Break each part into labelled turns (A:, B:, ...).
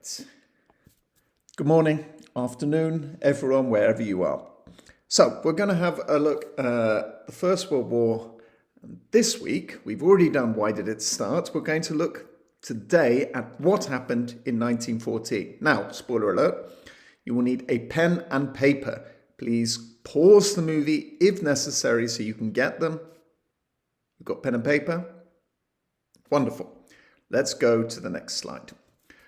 A: Right. Good morning, afternoon, everyone, wherever you are. So we're going to have a look at the First World War this week. We've already done why did it start. We're going to look today at what happened in 1914. Now, spoiler alert, you will need a pen and paper. Please pause the movie if necessary so you can get them. You've got pen and paper? Wonderful. Let's go to the next slide.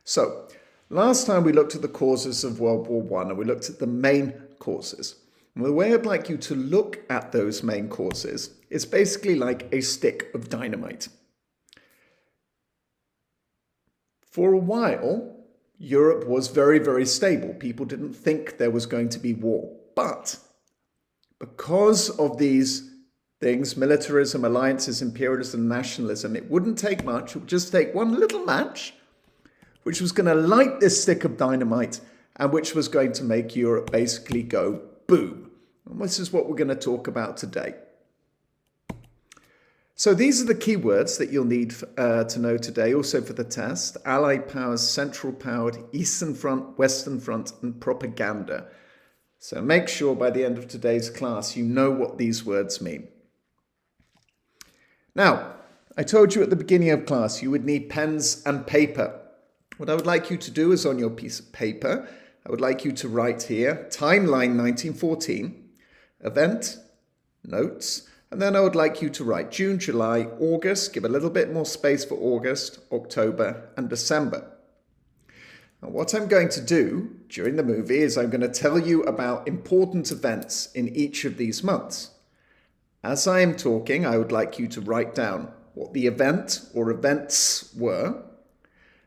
A: So, last time we looked at the causes of World War I and we looked at the main causes. And the way I'd like you to look at those main causes is basically like a stick of dynamite. For a while, Europe was very, very stable. People didn't think there was going to be war. But because of these things, militarism, alliances, imperialism, nationalism, it wouldn't take much. It would just take one little match, which was going to light this stick of dynamite and which was going to make Europe basically go boom. And this is what we're going to talk about today. So these are the key words that you'll need to know today, also for the test. Allied powers, central powered, Eastern Front, Western Front, and propaganda. So make sure by the end of today's class you know what these words mean. Now, I told you at the beginning of class you would need pens and paper. What I would like you to do is on your piece of paper, I would like you to write here, timeline 1914, event, notes, and then I would like you to write June, July, August, give a little bit more space for August, October, and December. Now, what I'm going to do during the movie is I'm going to tell you about important events in each of these months. As I am talking, I would like you to write down what the event or events were,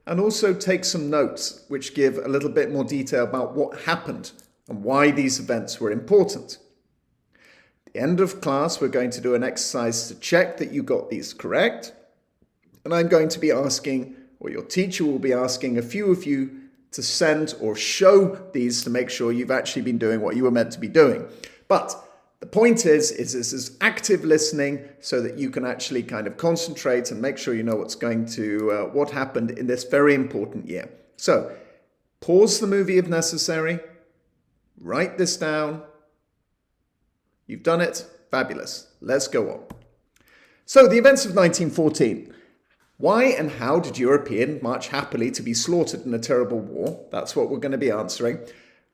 A: and also take some notes which give a little bit more detail about what happened and why these events were important. At the end of class, we're going to do an exercise to check that you got these correct. And I'm going to be asking, or your teacher will be asking a few of you to send or show these to make sure you've actually been doing what you were meant to be doing. But the point is this is active listening so that you can actually kind of concentrate and make sure you know what happened in this very important year. So pause the movie if necessary. Write this down. You've done it. Fabulous. Let's go on. So the events of 1914. Why and how did Europeans march happily to be slaughtered in a terrible war? That's what we're going to be answering.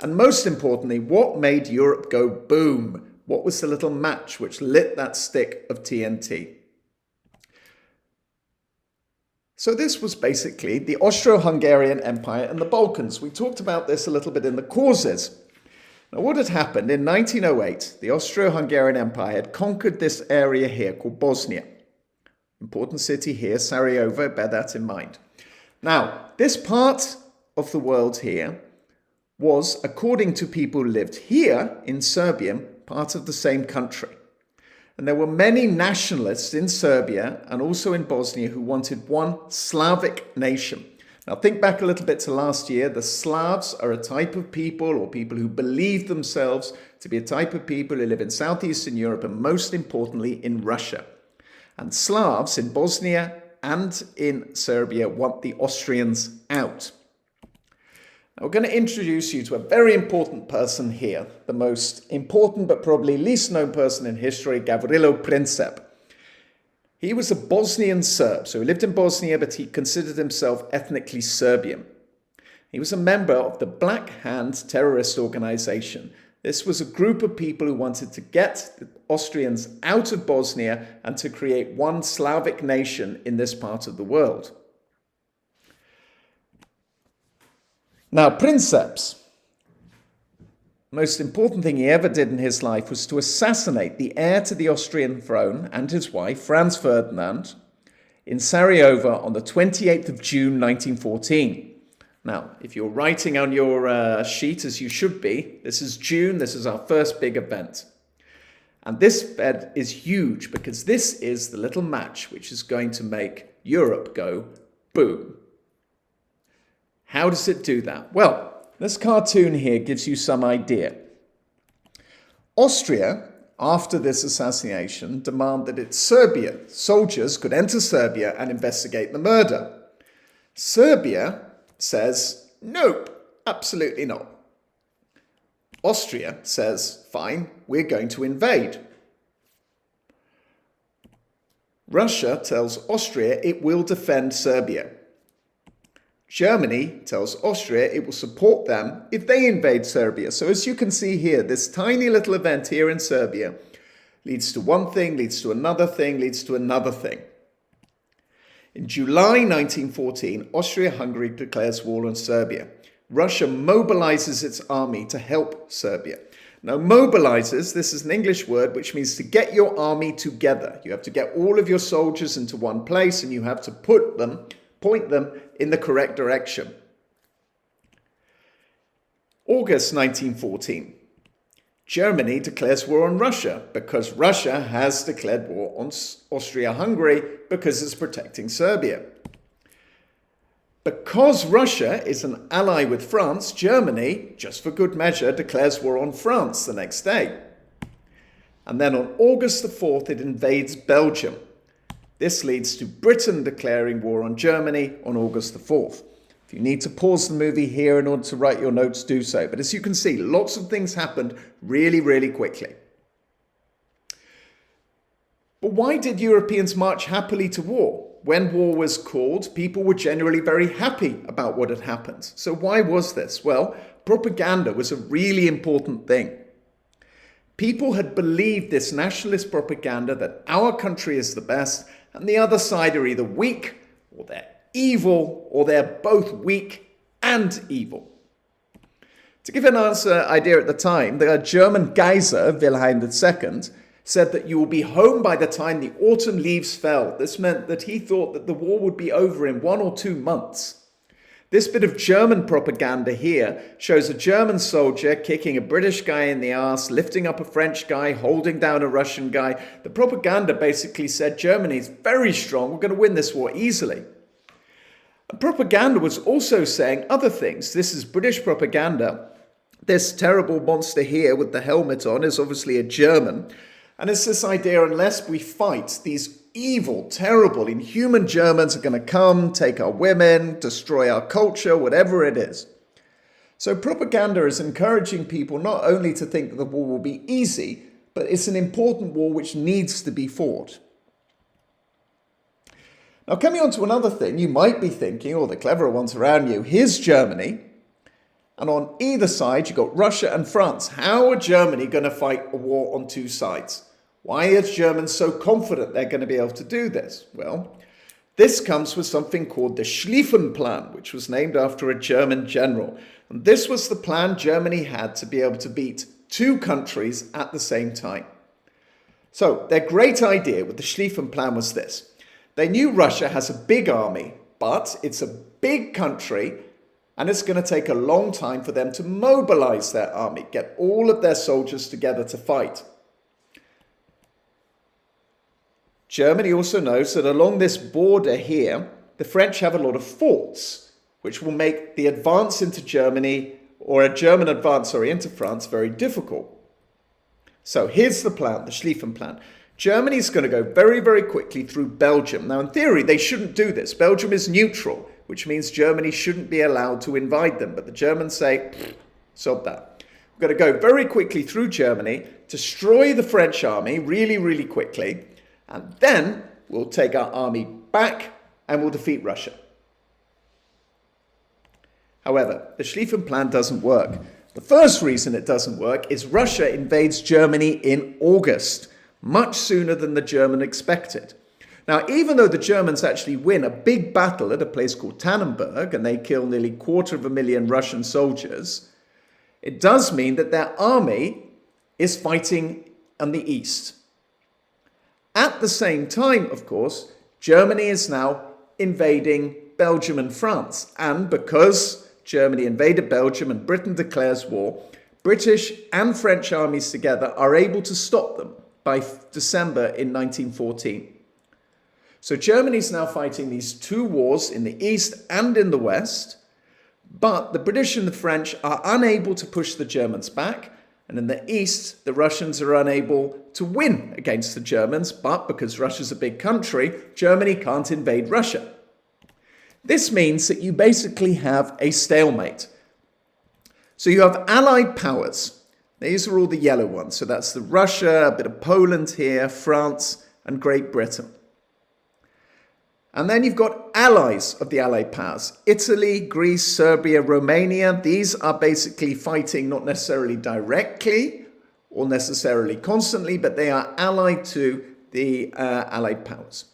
A: And most importantly, what made Europe go boom? What was the little match which lit that stick of TNT? So this was basically the Austro-Hungarian Empire and the Balkans. We talked about this a little bit in the causes. Now, what had happened in 1908, the Austro-Hungarian Empire had conquered this area here called Bosnia. Important city here, Sarajevo, bear that in mind. Now, this part of the world here was, according to people who lived here in Serbia, part of the same country. And there were many nationalists in Serbia and also in Bosnia who wanted one Slavic nation. Now think back a little bit to last year. The Slavs are a type of people or people who believe themselves to be a type of people who live in Southeastern Europe and most importantly in Russia. And Slavs in Bosnia and in Serbia want the Austrians out. Now, we're going to introduce you to a very important person here, the most important but probably least known person in history, Gavrilo Princip. He was a Bosnian Serb, so he lived in Bosnia, but he considered himself ethnically Serbian. He was a member of the Black Hand terrorist organization. This was a group of people who wanted to get the Austrians out of Bosnia and to create one Slavic nation in this part of the world. Now, Princeps, the most important thing he ever did in his life was to assassinate the heir to the Austrian throne and his wife, Franz Ferdinand, in Sarajevo on the 28th of June, 1914. Now, if you're writing on your sheet, as you should be, this is June, this is our first big event. And this event is huge because this is the little match which is going to make Europe go boom. How does it do that? Well, this cartoon here gives you some idea. Austria, after this assassination, demanded that its Serbia soldiers could enter Serbia and investigate the murder. Serbia says, Nope, absolutely not. Austria says, fine, we're going to invade. Russia tells Austria it will defend Serbia. Germany tells Austria it will support them if they invade Serbia. So as you can see here, this tiny little event here in Serbia leads to one thing, leads to another thing, leads to another thing. In July 1914, Austria-Hungary declares war on Serbia. Russia mobilizes its army to help Serbia. Now, mobilizes, this is an English word which means to get your army together. You have to get all of your soldiers into one place and you have to point them in the correct direction. August 1914. Germany declares war on Russia because Russia has declared war on Austria-Hungary because it's protecting Serbia. Because Russia is an ally with France, Germany, just for good measure, declares war on France the next day. And then on August the 4th, it invades Belgium. This leads to Britain declaring war on Germany on August the 4th. If you need to pause the movie here in order to write your notes, do so. But as you can see, lots of things happened really, really quickly. But why did Europeans march happily to war? When war was called, people were generally very happy about what had happened. So why was this? Well, propaganda was a really important thing. People had believed this nationalist propaganda that our country is the best and the other side are either weak or they're evil or they're both weak and evil. To give an idea at the time, the German Kaiser, Wilhelm II, said that you will be home by the time the autumn leaves fell. This meant that he thought that the war would be over in 1 or 2 months. This bit of German propaganda here shows a German soldier kicking a British guy in the arse, lifting up a French guy, holding down a Russian guy. The propaganda basically said Germany is very strong, we're going to win this war easily. And propaganda was also saying other things. This is British propaganda. This terrible monster here with the helmet on is obviously a German. And it's this idea, unless we fight, these evil, terrible, inhuman Germans are going to come, take our women, destroy our culture, whatever it is. So propaganda is encouraging people not only to think that the war will be easy, but it's an important war which needs to be fought. Now, coming on to another thing, you might be thinking, or the cleverer ones around you, here's Germany, and on either side, you've got Russia and France. How are Germany going to fight a war on two sides? Why are Germans so confident they're going to be able to do this? Well, this comes with something called the Schlieffen Plan, which was named after a German general. And this was the plan Germany had to be able to beat two countries at the same time. So their great idea with the Schlieffen Plan was this. They knew Russia has a big army, but it's a big country and it's going to take a long time for them to mobilize their army, get all of their soldiers together to fight. Germany also knows that along this border here, the French have a lot of forts, which will make the advance into Germany, or a German advance, into France, very difficult. So here's the plan, the Schlieffen Plan. Germany's going to go very, very quickly through Belgium. Now, in theory, they shouldn't do this. Belgium is neutral, which means Germany shouldn't be allowed to invade them. But the Germans say, sod that. We're going to go very quickly through Germany, destroy the French army really, really quickly, and then we'll take our army back and we'll defeat Russia. However, the Schlieffen Plan doesn't work. The first reason it doesn't work is Russia invades Germany in August, much sooner than the German expected. Now, even though the Germans actually win a big battle at a place called Tannenberg, and they kill nearly 250,000 Russian soldiers, it does mean that their army is fighting on the east. At the same time, of course, Germany is now invading Belgium and France. And because Germany invaded Belgium and Britain declares war, British and French armies together are able to stop them by December in 1914. So Germany is now fighting these two wars in the east and in the west, but the British and the French are unable to push the Germans back, and in the east, the Russians are unable to win against the Germans, but because Russia's a big country, Germany can't invade Russia. This means that you basically have a stalemate. So you have Allied powers. These are all the yellow ones. So that's the Russia, a bit of Poland here, France, and Great Britain. And then you've got allies of the Allied powers. Italy, Greece, Serbia, Romania. These are basically fighting not necessarily directly or necessarily constantly, but they are allied to the Allied powers.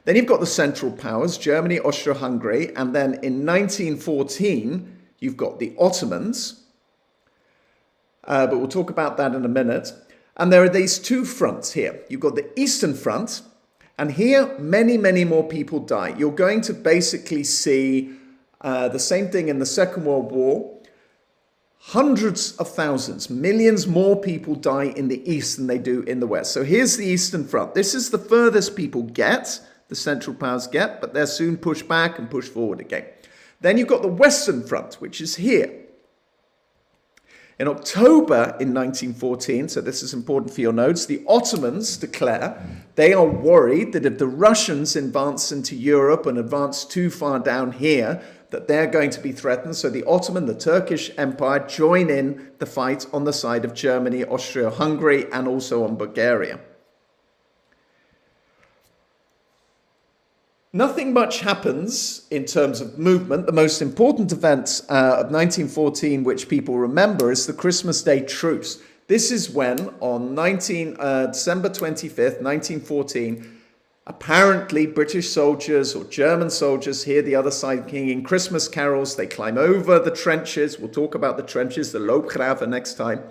A: Then you've got the Central Powers, Germany, Austria-Hungary, and then in 1914, you've got the Ottomans, but we'll talk about that in a minute. And there are these two fronts here. You've got the Eastern Front, and here many, many more people die. You're going to basically see the same thing in the Second World War. Hundreds of thousands, millions more people die in the East than they do in the West. So here's the Eastern Front. This is the furthest people get, the Central Powers get, but they're soon pushed back and pushed forward again. Then you've got the Western Front, which is here. In October in 1914, so this is important for your notes, the Ottomans declare they are worried that if the Russians advance into Europe and advance too far down here, that they're going to be threatened. So the Ottoman, the Turkish Empire, join in the fight on the side of Germany, Austria-Hungary, and also on Bulgaria. Nothing much happens in terms of movement. The most important event of 1914, which people remember, is the Christmas Day Truce. This is when, on December 25th, 1914, apparently British soldiers or German soldiers hear the other side singing Christmas carols. They climb over the trenches. We'll talk about the trenches, the Loopgraven next time.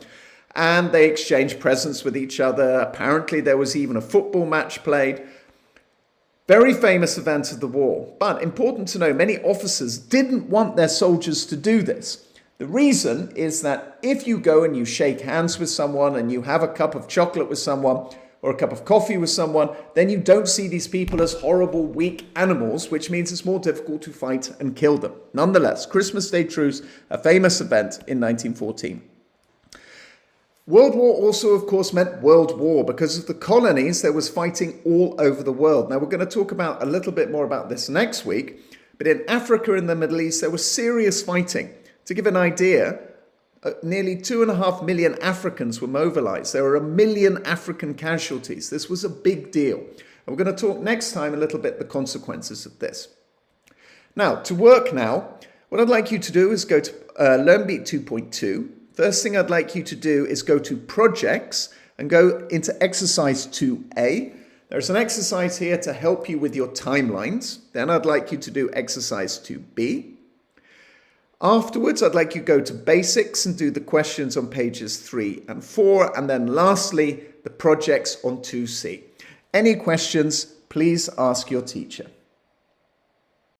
A: And they exchange presents with each other. Apparently there was even a football match played. Very famous event of the war, but important to know, many officers didn't want their soldiers to do this. The reason is that if you go and you shake hands with someone and you have a cup of chocolate with someone or a cup of coffee with someone, then you don't see these people as horrible, weak animals, which means it's more difficult to fight and kill them. Nonetheless, Christmas Day Truce, a famous event in 1914. World War also, of course, meant World War. Because of the colonies, there was fighting all over the world. Now, we're going to talk about a little bit more about this next week. But in Africa and the Middle East, there was serious fighting. To give an idea, nearly 2.5 million Africans were mobilized. There were 1 million African casualties. This was a big deal. And we're going to talk next time a little bit the consequences of this. Now, to work now, what I'd like you to do is go to LearnBeat 2.2. First thing I'd like you to do is go to Projects and go into Exercise 2A. There's an exercise here to help you with your timelines. Then I'd like you to do Exercise 2B. Afterwards, I'd like you to go to Basics and do the questions on pages 3 and 4. And then lastly, the projects on 2C. Any questions, please ask your teacher.